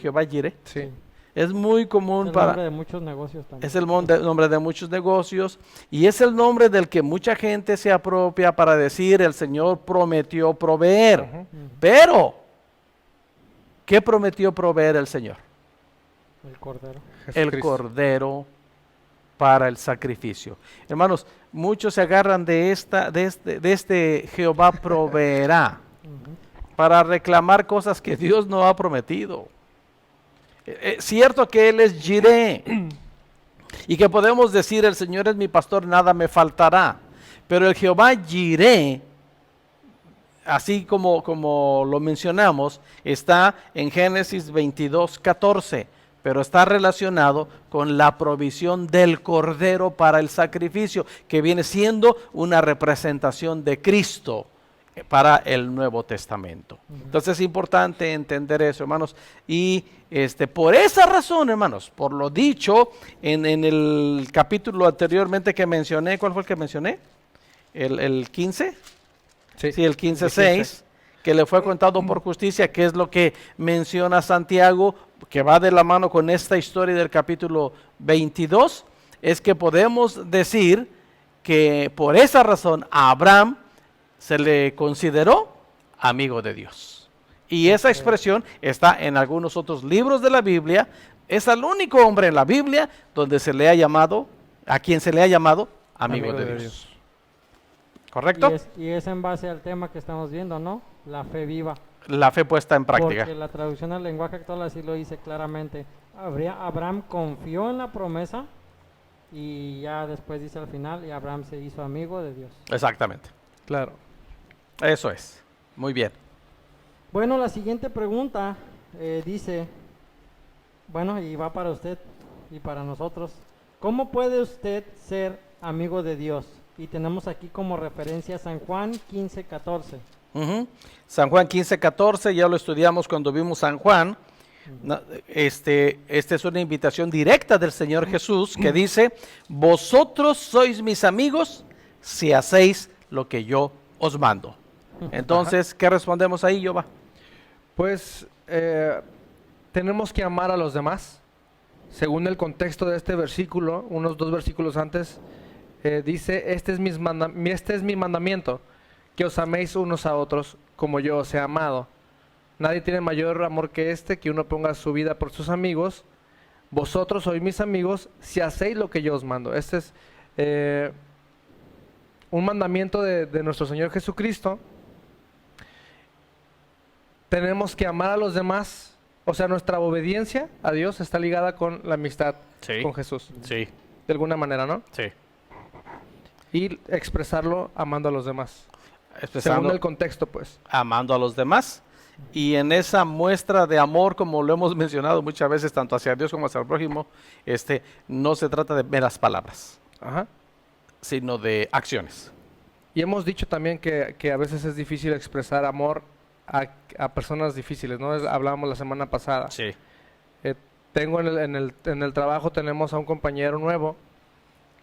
Jehová Jireh? Sí. Es muy común el nombre de muchos negocios también. Es el nombre de muchos negocios y es el nombre del que mucha gente se apropia para decir el Señor prometió proveer. Pero, ¿qué prometió proveer el Señor? El cordero. El cordero para el sacrificio. Hermanos, muchos se agarran de este Jehová proveerá para reclamar cosas que Dios no ha prometido. Es cierto que Él es Jireh y que podemos decir el Señor es mi pastor, nada me faltará. Pero el Jehová Jireh, así como lo mencionamos, está en Génesis 22:14, pero está relacionado con la provisión del cordero para el sacrificio, que viene siendo una representación de Cristo para el Nuevo Testamento. Entonces es importante entender eso, hermanos, y por esa razón, hermanos, por lo dicho en el capítulo anteriormente que mencioné, ¿cuál fue el que mencioné? ¿El 15? Sí, el 15:6, que le fue contado por justicia, que es lo que menciona Santiago, que va de la mano con esta historia del capítulo 22, es que podemos decir que por esa razón a Abraham se le consideró amigo de Dios. Y esa expresión está en algunos otros libros de la Biblia. Es el único hombre en la Biblia donde se le ha llamado, a quien se le ha llamado amigo de Dios. ¿Correcto? Y es en base al tema que estamos viendo, ¿no? La fe viva. La fe puesta en práctica. Porque la traducción al lenguaje actual así lo dice claramente. Abraham confió en la promesa y ya después dice al final, y Abraham se hizo amigo de Dios. Exactamente. Claro. Eso es. Muy bien. Bueno, la siguiente pregunta dice, bueno, y va para usted y para nosotros. ¿Cómo puede usted ser amigo de Dios? Y tenemos aquí como referencia San Juan 15:14. San Juan 15:14, ya lo estudiamos cuando vimos San Juan. Esta es una invitación directa del Señor Jesús que dice, vosotros sois mis amigos si hacéis lo que yo os mando. Entonces, ¿qué respondemos ahí, Yoba? Pues tenemos que amar a los demás. Según el contexto de este versículo, unos 2 versículos antes, dice, este es mi mandamiento, que os améis unos a otros como yo os he amado. Nadie tiene mayor amor que que uno ponga su vida por sus amigos. Vosotros sois mis amigos si hacéis lo que yo os mando. Este es un mandamiento de nuestro Señor Jesucristo. Tenemos que amar a los demás. O sea, nuestra obediencia a Dios está ligada con la amistad con Jesús. Sí. De alguna manera, ¿no? Sí. Y expresarlo amando a los demás. Expresando, según el contexto, pues. Amando a los demás. Y en esa muestra de amor, como lo hemos mencionado muchas veces, tanto hacia Dios como hacia el prójimo, no se trata de meras palabras, sino de acciones. Y hemos dicho también que a veces es difícil expresar amor a personas difíciles, ¿no? Hablábamos la semana pasada. Sí. Tengo en el trabajo, tenemos a un compañero nuevo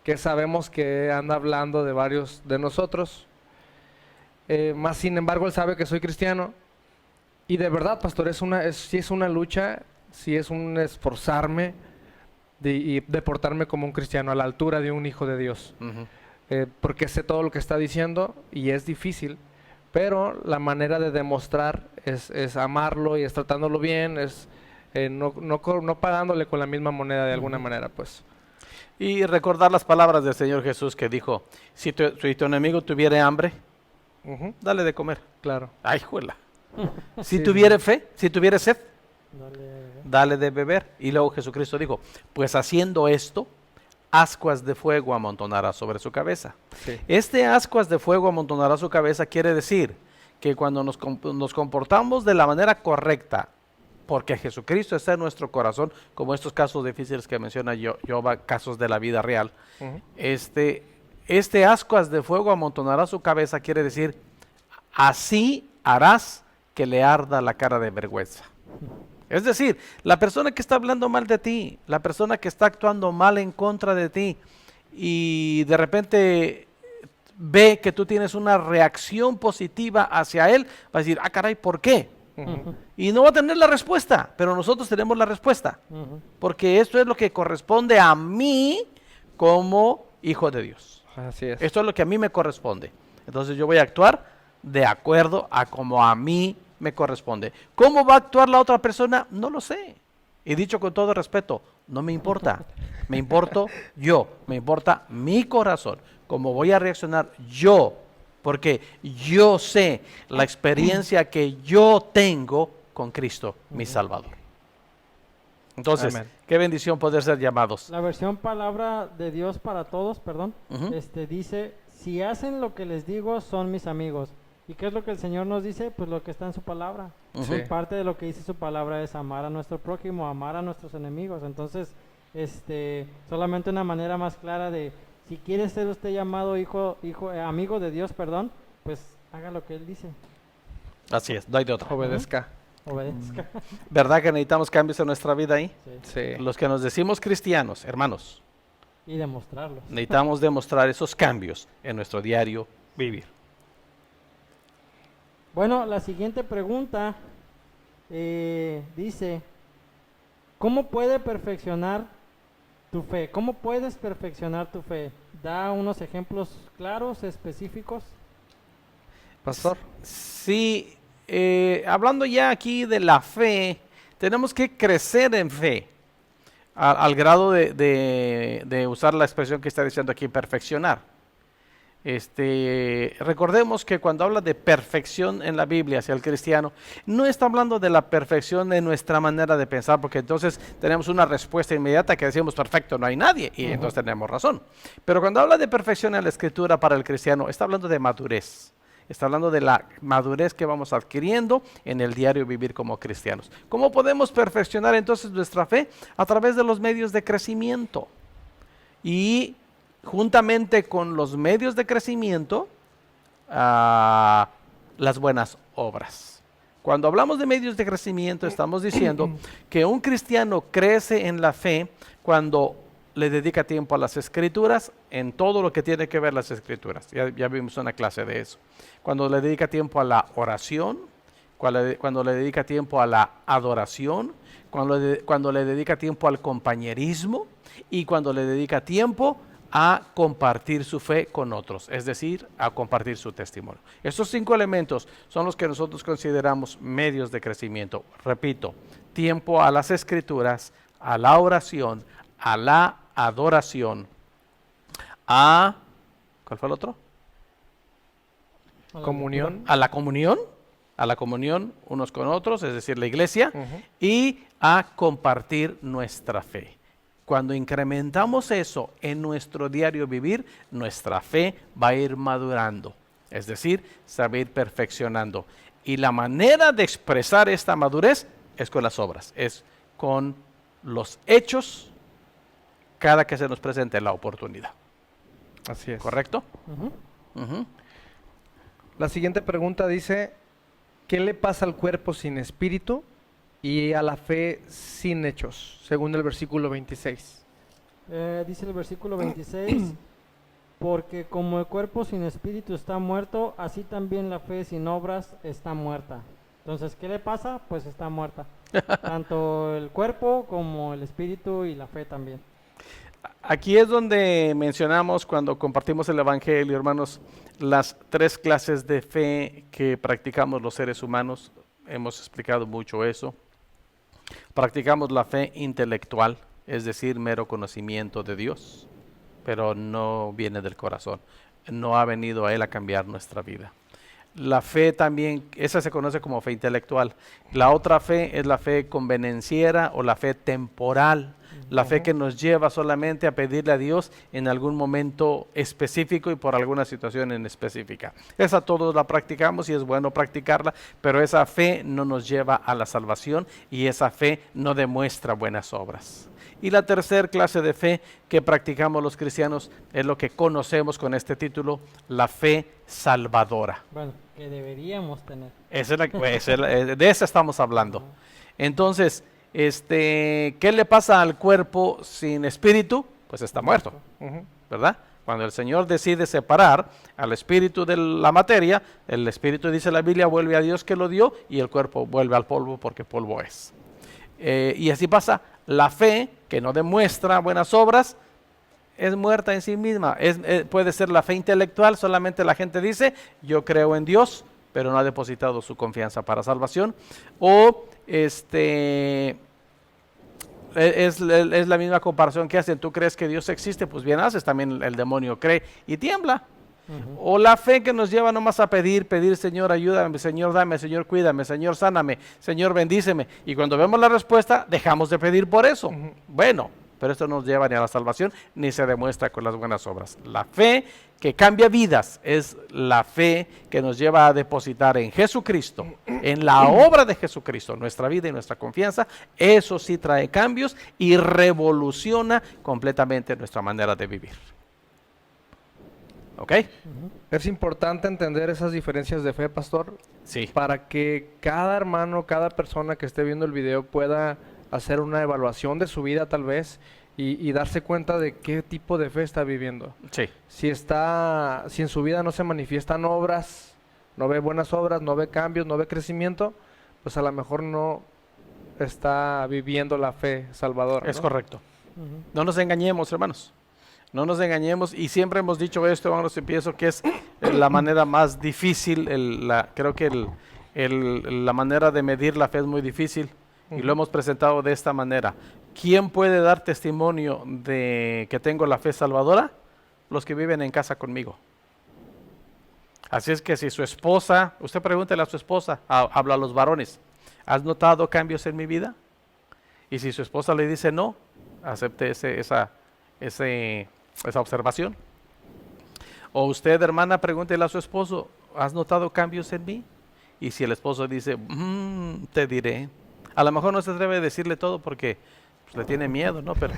que sabemos que anda hablando de varios de nosotros, más sin embargo él sabe que soy cristiano. Y de verdad, pastor, sí es una lucha, sí es un esforzarme de portarme como un cristiano a la altura de un hijo de Dios. Porque sé todo lo que está diciendo y es difícil, pero la manera de demostrar es amarlo y es tratándolo bien, es no pagándole con la misma moneda de alguna manera, pues. Y recordar las palabras del Señor Jesús que dijo, si tu enemigo tuviera hambre, dale de comer. Claro. Ay, juela. Si tuviera fe, si tuviera sed, dale de beber. Y luego Jesucristo dijo, pues haciendo esto, ascuas de fuego amontonará sobre su cabeza. Sí. Ascuas de fuego amontonará su cabeza quiere decir que cuando nos comportamos de la manera correcta, porque Jesucristo está en nuestro corazón, como estos casos difíciles que menciona Yoba, casos de la vida real, ascuas de fuego amontonará su cabeza quiere decir, así harás que le arda la cara de vergüenza. Es decir, la persona que está hablando mal de ti, la persona que está actuando mal en contra de ti y de repente ve que tú tienes una reacción positiva hacia él, va a decir, ah caray, ¿por qué? Y no va a tener la respuesta, pero nosotros tenemos la respuesta, porque esto es lo que corresponde a mí como hijo de Dios. Así es. Esto es lo que a mí me corresponde. Entonces yo voy a actuar de acuerdo a como a mí me corresponde. ¿Cómo va a actuar la otra persona? No lo sé. Y dicho con todo respeto, no me importa. Me importo yo, me importa mi corazón, cómo voy a reaccionar yo, porque yo sé la experiencia que yo tengo con Cristo, mi Salvador. Entonces, Amén. qué bendición poder ser llamados. La versión palabra de Dios para todos, perdón, Ujú. dice, si hacen lo que les digo, son mis amigos. ¿Y qué es lo que el Señor nos dice? Pues lo que está en su palabra. Ujú. Sí. Parte de lo que dice su palabra es amar a nuestro prójimo, amar a nuestros enemigos. Entonces, solamente una manera más clara de, si quiere ser usted llamado amigo de Dios, perdón, pues haga lo que Él dice. Así es, no hay de otra. Obedezca. Obedezca. ¿Verdad que necesitamos cambios en nuestra vida ahí? Sí. Sí. Los que nos decimos cristianos, hermanos, Y demostrarlo. necesitamos demostrar esos cambios en nuestro diario vivir. Bueno, la siguiente pregunta dice, ¿cómo puede perfeccionar tu fe? ¿Cómo puedes perfeccionar tu fe? Da unos ejemplos claros, específicos. Pastor. Sí, hablando ya aquí de la fe, tenemos que crecer en fe al grado de usar la expresión que está diciendo aquí, perfeccionar. Recordemos que cuando habla de perfección en la Biblia hacia el cristiano, no está hablando de la perfección de nuestra manera de pensar, porque entonces tenemos una respuesta inmediata que decimos perfecto, no hay nadie, y entonces tenemos razón. Pero cuando habla de perfección en la Escritura para el cristiano, está hablando de madurez. Está hablando de la madurez que vamos adquiriendo en el diario vivir como cristianos. ¿Cómo podemos perfeccionar entonces nuestra fe? A través de los medios de crecimiento. Y juntamente con los medios de crecimiento, las buenas obras. Cuando hablamos de medios de crecimiento, estamos diciendo que un cristiano crece en la fe cuando le dedica tiempo a las escrituras, en todo lo que tiene que ver las escrituras. Ya vimos una clase de eso. Cuando le dedica tiempo a la oración, cuando le dedica tiempo a la adoración, cuando le dedica tiempo al compañerismo y cuando le dedica tiempo a compartir su fe con otros, es decir, a compartir su testimonio. Estos 5 elementos son los que nosotros consideramos medios de crecimiento. Repito, tiempo a las escrituras, a la oración, a la adoración, ¿cuál fue el otro? Comunión. A la comunión unos con otros, es decir, la iglesia, Ujú. y a compartir nuestra fe. Cuando incrementamos eso en nuestro diario vivir, nuestra fe va a ir madurando, es decir, se va a ir perfeccionando. Y la manera de expresar esta madurez es con las obras, es con los hechos cada que se nos presente la oportunidad. Así es. ¿Correcto? Ujú. Ujú. La siguiente pregunta dice, ¿qué le pasa al cuerpo sin espíritu y a la fe sin hechos? Según el versículo 26. Dice el versículo 26, porque como el cuerpo sin espíritu está muerto, así también la fe sin obras está muerta. Entonces, ¿qué le pasa? Pues está muerta. Tanto el cuerpo como el espíritu y la fe también. Aquí es donde mencionamos cuando compartimos el Evangelio, hermanos, las 3 clases de fe que practicamos los seres humanos. Hemos explicado mucho eso. Practicamos la fe intelectual, es decir, mero conocimiento de Dios, pero no viene del corazón. No ha venido a Él a cambiar nuestra vida. La fe también, esa se conoce como fe intelectual. La otra fe es la fe convenenciera o la fe temporal. La fe que nos lleva solamente a pedirle a Dios en algún momento específico y por alguna situación en específica. Esa todos la practicamos y es bueno practicarla, pero esa fe no nos lleva a la salvación y esa fe no demuestra buenas obras. Y la tercera clase de fe que practicamos los cristianos es lo que conocemos con este título, la fe salvadora. Bueno, que deberíamos tener. De esa estamos hablando. Entonces, ¿qué le pasa al cuerpo sin espíritu? Pues está muerto, Ujú. ¿verdad? Cuando el Señor decide separar al espíritu de la materia, el espíritu, dice la Biblia, vuelve a Dios que lo dio y el cuerpo vuelve al polvo porque polvo es. Y así pasa, la fe que no demuestra buenas obras es muerta en sí misma. Puede ser la fe intelectual, solamente la gente dice, yo creo en Dios, pero no ha depositado su confianza para salvación. O es la misma comparación que hacen. Tú crees que Dios existe, pues bien haces, también el demonio cree y tiembla. O la fe que nos lleva nomás a pedir, Señor, ayúdame, Señor, dame, Señor, cuídame, Señor, sáname, Señor, bendíceme. Y cuando vemos la respuesta, dejamos de pedir por eso. Bueno, pero esto no nos lleva ni a la salvación, ni se demuestra con las buenas obras. La fe que cambia vidas es la fe que nos lleva a depositar en Jesucristo, en la obra de Jesucristo, nuestra vida y nuestra confianza. Eso sí trae cambios y revoluciona completamente nuestra manera de vivir. ¿Ok? Es importante entender esas diferencias de fe, pastor, Sí. para que cada hermano, cada persona que esté viendo el video pueda hacer una evaluación de su vida tal vez y darse cuenta de qué tipo de fe está viviendo. Sí. Si en su vida no se manifiestan obras, no ve buenas obras, no ve cambios, no ve crecimiento, pues a lo mejor no está viviendo la fe salvadora, Es ¿no? correcto. No nos engañemos, hermanos. No nos engañemos, y siempre hemos dicho esto, hermanos, y pienso que es la manera más difícil, creo que la manera de medir la fe es muy difícil, y lo hemos presentado de esta manera. ¿Quién puede dar testimonio de que tengo la fe salvadora? Los que viven en casa conmigo. Así es que si su esposa, usted pregúntele a su esposa, habla a los varones, ¿has notado cambios en mi vida? Y si su esposa le dice no, acepte esa observación. O usted, hermana, pregúntele a su esposo, ¿has notado cambios en mí? Y si el esposo dice, te diré. A lo mejor no se atreve a decirle todo porque pues, le tiene miedo, ¿no? Pero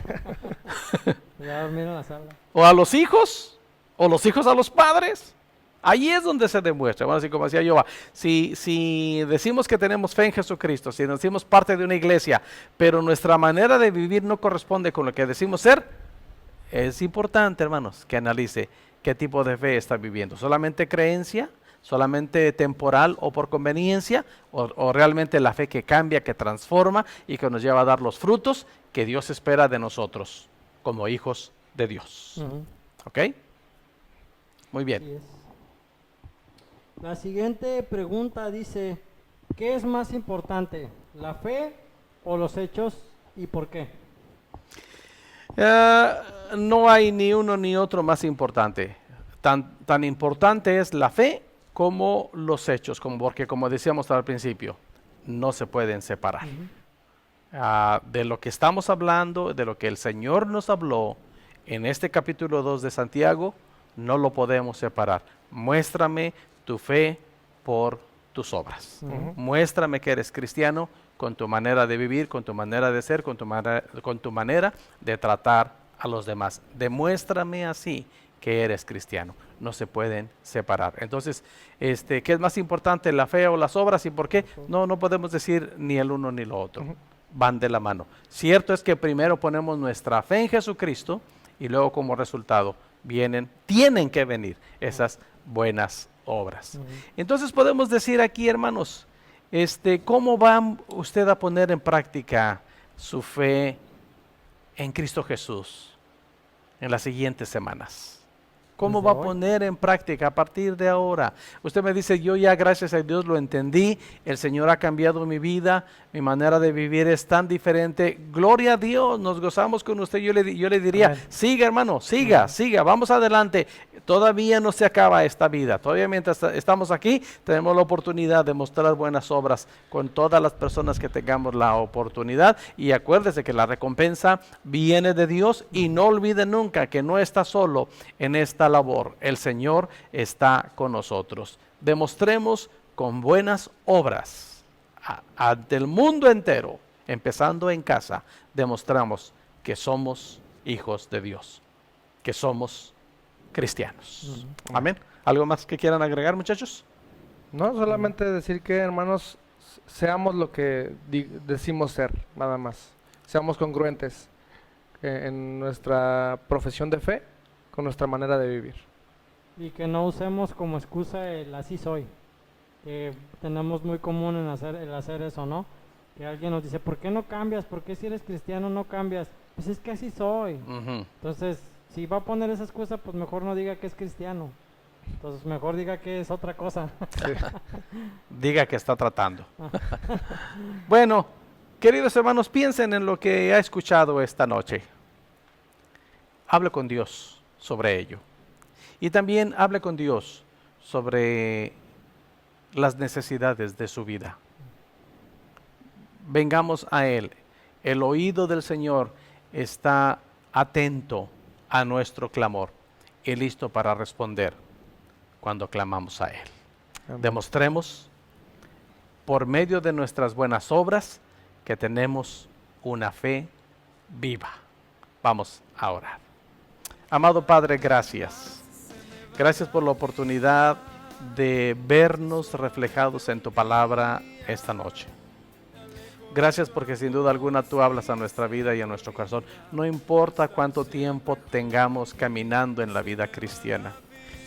Ya dormir en la sala. o a los hijos, o los hijos a los padres. Ahí es donde se demuestra. Bueno, así como decía Jehová, si decimos que tenemos fe en Jesucristo, si nos decimos parte de una iglesia, pero nuestra manera de vivir no corresponde con lo que decimos ser, es importante, hermanos, que analice qué tipo de fe está viviendo. ¿Solamente creencia? ¿Solamente temporal o por conveniencia? ¿O realmente la fe que cambia, que transforma y que nos lleva a dar los frutos que Dios espera de nosotros como hijos de Dios? ¿Ok? Muy bien. Así es. La siguiente pregunta dice, ¿qué es más importante, la fe o los hechos y por qué? No hay ni uno ni otro más importante. Tan importante es la fe como los hechos, porque como decíamos al principio, no se pueden separar. De lo que estamos hablando, de lo que el Señor nos habló en este capítulo 2 de Santiago, no lo podemos separar. Muéstrame tu fe por tus obras. Muéstrame que eres cristiano con tu manera de vivir, con tu manera de ser, con tu manera de tratar a los demás. Demuéstrame así que eres cristiano. No se pueden separar. Entonces, ¿qué es más importante, la fe o las obras y por qué? No podemos decir ni el uno ni lo otro. Van de la mano. Cierto es que primero ponemos nuestra fe en Jesucristo y luego como resultado tienen que venir esas buenas obras. Entonces podemos decir aquí, hermanos, ¿cómo va usted a poner en práctica su fe en Cristo Jesús en las siguientes semanas? ¿Cómo va a poner en práctica a partir de ahora? Usted me dice, yo ya gracias a Dios lo entendí, el Señor ha cambiado mi vida, mi manera de vivir es tan diferente. Gloria a Dios, nos gozamos con usted. Yo le diría, siga hermano, siga, vamos adelante. Todavía no se acaba esta vida. Todavía mientras estamos aquí, tenemos la oportunidad de mostrar buenas obras con todas las personas que tengamos la oportunidad. Y acuérdese que la recompensa viene de Dios y no olvide nunca que no está solo en esta labor. El Señor está con nosotros. Demostremos con buenas obras ante el mundo entero, empezando en casa, demostramos que somos hijos de Dios, que somos cristianos. Amén. ¿Algo más que quieran agregar, muchachos? No, solamente decir que, hermanos, seamos lo que decimos ser, nada más. Seamos congruentes en nuestra profesión de fe con nuestra manera de vivir. Y que no usemos como excusa el así soy, que tenemos muy común el hacer eso, ¿no? Que alguien nos dice, ¿por qué no cambias? ¿Por qué si eres cristiano no cambias? Pues es que así soy. Entonces, si va a poner esa excusa, pues mejor no diga que es cristiano. Entonces, mejor diga que es otra cosa. Diga que está tratando. Bueno, Queridos hermanos, piensen en lo que ha escuchado esta noche. Hable con Dios sobre ello. Y también hable con Dios sobre las necesidades de su vida. Vengamos a Él. El oído del Señor está atento a nuestro clamor y listo para responder cuando clamamos a Él. Amén. Demostremos por medio de nuestras buenas obras que tenemos una fe viva. Vamos a orar. Amado Padre, gracias. Gracias por la oportunidad de vernos reflejados en tu palabra esta noche. Gracias porque sin duda alguna tú hablas a nuestra vida y a nuestro corazón. No importa cuánto tiempo tengamos caminando en la vida cristiana,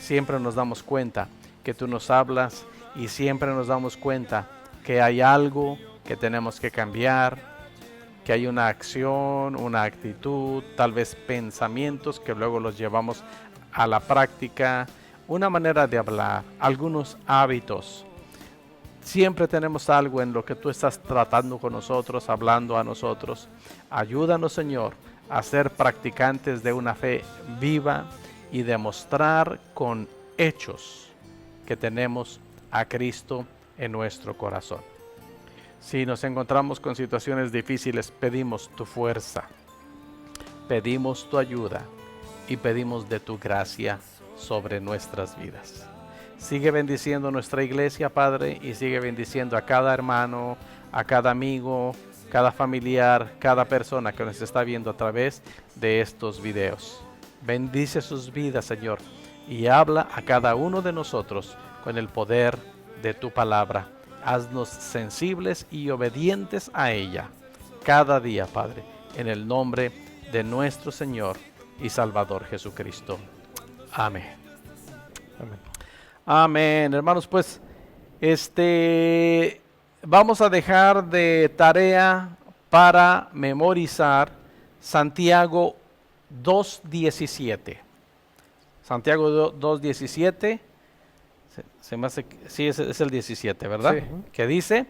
siempre nos damos cuenta que tú nos hablas y siempre nos damos cuenta que hay algo que tenemos que cambiar, que hay una acción, una actitud, tal vez pensamientos que luego los llevamos a la práctica, una manera de hablar, algunos hábitos. Siempre tenemos algo en lo que tú estás tratando con nosotros, hablando a nosotros. Ayúdanos, Señor, a ser practicantes de una fe viva y demostrar con hechos que tenemos a Cristo en nuestro corazón. Si nos encontramos con situaciones difíciles, pedimos tu fuerza, pedimos tu ayuda y pedimos de tu gracia sobre nuestras vidas. Sigue bendiciendo nuestra iglesia, Padre, y sigue bendiciendo a cada hermano, a cada amigo, cada familiar, cada persona que nos está viendo a través de estos videos. Bendice sus vidas, Señor, y habla a cada uno de nosotros con el poder de tu palabra. Haznos sensibles y obedientes a ella cada día, Padre, en el nombre de nuestro Señor y Salvador Jesucristo. Amén. Amén. Amén. Hermanos, pues, vamos a dejar de tarea para memorizar Santiago 2:17. Santiago 2:17. Se me hace, sí, es el 17, ¿verdad? Sí. Que dice,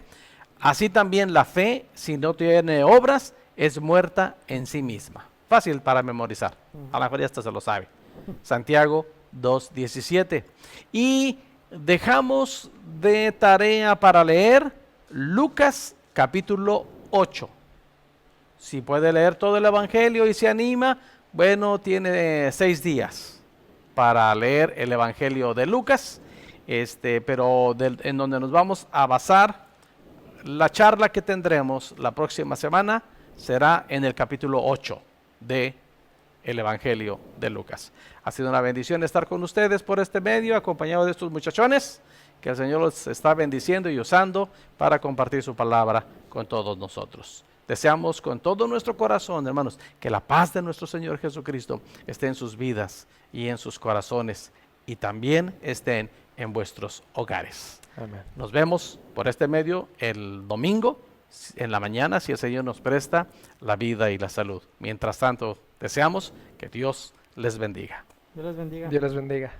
así también la fe, si no tiene obras, es muerta en sí misma. Fácil para memorizar. A lo mejor ya hasta se lo sabe. Santiago 2:17. Y dejamos de tarea para leer Lucas capítulo 8. Si puede leer todo el Evangelio y se anima, bueno, tiene 6 días para leer el Evangelio de Lucas. Pero en donde nos vamos a basar la charla que tendremos la próxima semana será en el capítulo 8 de el Evangelio de Lucas. Ha sido una bendición estar con ustedes por este medio, acompañado de estos muchachones, que el Señor los está bendiciendo y usando para compartir su palabra con todos nosotros. Deseamos con todo nuestro corazón, hermanos, que la paz de nuestro Señor Jesucristo esté en sus vidas y en sus corazones, y también estén en vuestros hogares. Amén. Nos vemos por este medio el domingo en la mañana, si el Señor nos presta la vida y la salud. Mientras tanto, deseamos que Dios les bendiga. Dios les bendiga. Dios les bendiga.